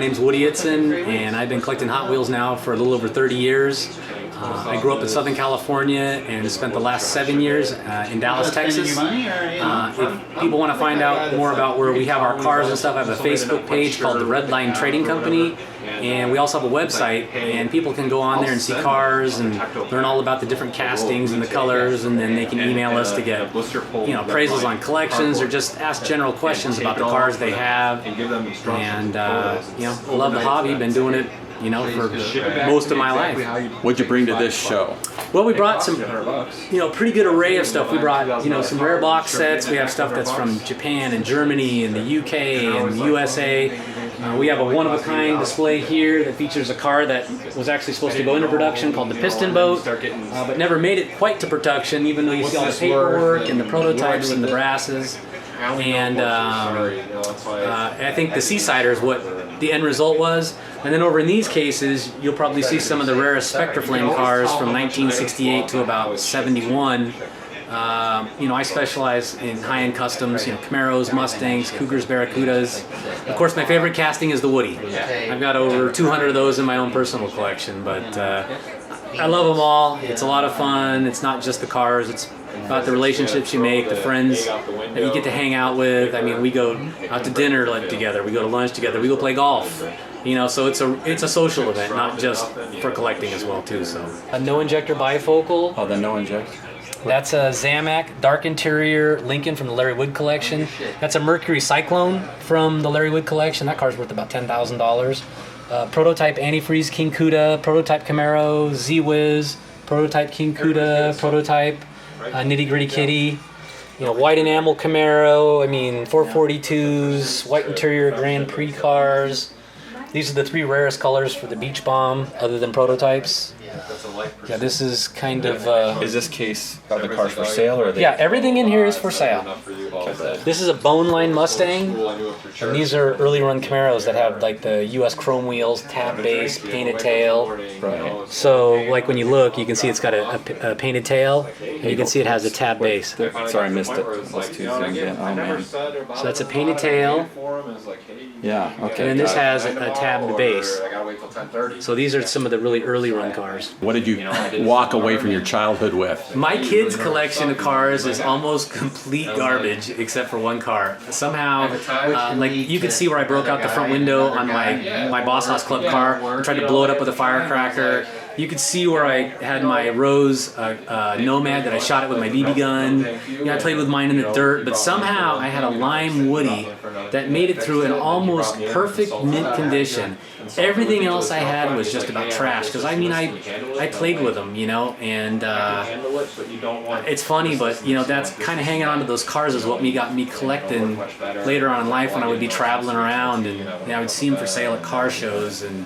name's Woody Itson, and I've been collecting Hot Wheels now for a little over 30 years. I grew up in Southern California and spent the last 7 years in Dallas, Texas. If people want to find out more about where we have our cars and stuff, I have a Facebook page called the Red Line Trading Company, and we also have a website, and people can go on there and see cars and learn all about the different castings and the colers, and then they can email us to get appraisals on collections or just ask general questions about the cars they have. And I love the hobby. Been doing it for most of my life. What'd you bring to this show? Well, we brought some, pretty good array of stuff. We brought, some rare box sets. We have stuff that's from Japan and Germany and the UK and the USA. We have a one-of-a-kind display here that features a car that was actually supposed to go into production called the Piston Boat, but never made it quite to production, even though you see all the paperwork and the prototypes and the brasses. And I think the Seasider is what the end result was. And then over in these cases, you'll probably see some of the rarest Spectraflame cars from 1968 to about 71. I specialize in high-end customs, Camaros, Mustangs, Cougars, Barracudas. Of course, my favorite casting is the Woody. I've got over 200 of those in my own personal collection, but I love them all. It's a lot of fun. It's not just the cars. It's about the relationships you make, the friends that you get to hang out with. I mean, we go out to dinner together. We go to lunch together. We go play golf. So it's a social event, not just for collecting as well too. So a no injector bifocal. Oh, the no injector. That's a Zamac dark interior Lincoln from the Larry Wood collection. That's a Mercury Cyclone from the Larry Wood collection. That car's worth about $10,000. Prototype Antifreeze King Cuda, prototype Camaro, Z-Wiz, prototype King Cuda, prototype Nitty Gritty Kitty. White enamel Camaro. 442s, white interior Grand Prix cars. These are the three rarest colors for the Beach Bomb, other than prototypes. Yeah, this is kind of... Is this case of the cars for sale, or are they... Yeah, everything in here is for sale. This is a bone line Mustang, and these are early run Camaros that have like the US chrome wheels, tab base, painted tail. Right. So like when you look, you can see it's got a painted tail, and you can see it has a tab base. Sorry, I missed it. Let's do zoomed in. Oh, man. So that's a painted tail. Yeah, okay. And then this has a tabbed base. So these are some of the really early run cars. What did you walk away from your childhood with? My kids' collection of cars is almost complete garbage, except for one car. Somehow, you could see where I broke out the front window on my Boss Hoss Club car and tried to blow it up with a firecracker. You could see where I had my Rose Nomad that I shot it with my BB gun. I played with mine in the dirt, but somehow I had a lime Woody that made it through an almost perfect mint condition. Everything else I had was just about trash, because I played with them, and it's funny, but that's kind of hanging on to those cars is what got me collecting later on in life when I would be traveling around, and I would see them for sale at car shows and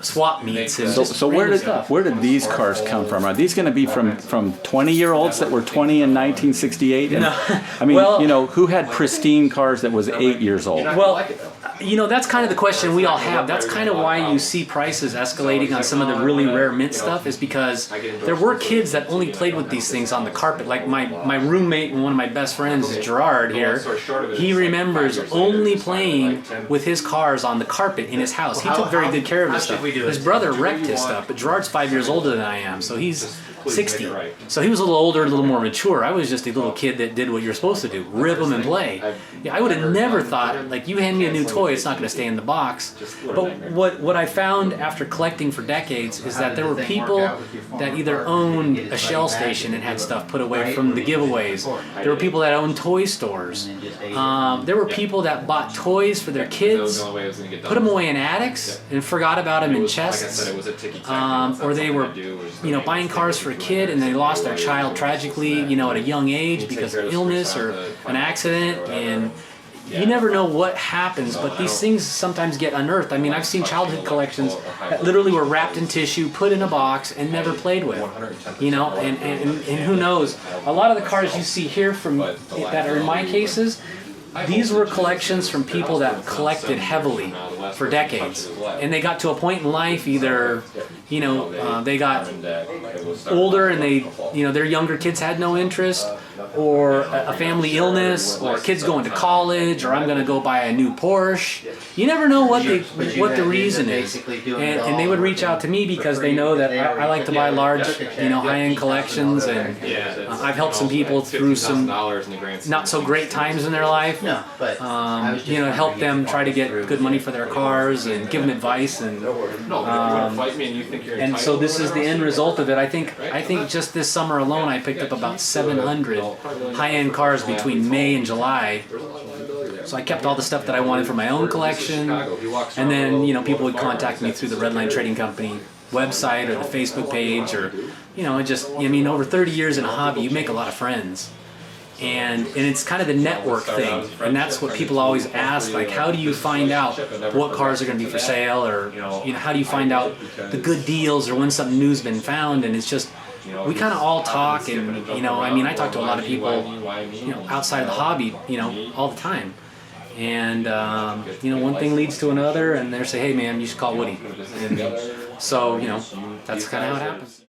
swap meets. And so where did these cars come from? Are these going to be from 20-year-olds that were 20 in 1968? And, no. Who had pristine cars that was 8 years old? Well, that's kind of the question we all have. That's kind of why you see prices escalating on some of the really rare mint stuff, is because there were kids that only played with these things on the carpet. Like my roommate and one of my best friends, Gerard here, he remembers only playing with his cars on the carpet in his house. He took very good care of his stuff. His brother wrecked his stuff, but Gerard's 5 years older than I am, so he's 60. So he was a little older, a little more mature. I was just a little kid that did what you're supposed to do, rip them and play. I would have never thought, like, you hand me a new toy, it's not going to stay in the box. But what I found after collecting for decades is that there were people that either owned a shell station and had stuff put away from the giveaways. There were people that owned toy stores. There were people that bought toys for their kids, put them away in attics, and forgot about them in chests. Or they were, buying cars for a kid and they lost their child tragically, at a young age because of illness or an accident, and you never know what happens, but these things sometimes get unearthed. I've seen childhood collections that literally were wrapped in tissue, put in a box, and never played with. And who knows? A lot of the cars you see here that are in my cases, these were collections from people that collected heavily for decades, and they got to a point in life, either they got older and their younger kids had no interest, or a family illness, or kids going to college, or I'm going to go buy a new Porsche. You never know what the reason is. And they would reach out to me because they know that I like to buy large, high-end collections, and I've helped some people through some not so great times in their life. Help them try to get good money for their cars and give them advice, and so this is the end result of it. I think just this summer alone I picked up about 700 high-end cars between May and July. So I kept all the stuff that I wanted for my own collection, and then people would contact me through the Redline Trading Company website or the Facebook page, or over 30 years in a hobby, you make a lot of friends. And it's kind of the network thing, and that's what people always ask, like, how do you find out what cars are going to be for sale, or how do you find out the good deals, or when something new's been found? And it's just, we kind of all talk, and I talk to a lot of people outside of the hobby all the time, and one thing leads to another, and they say, hey man, you should call Woody, and so that's kind of how it happens.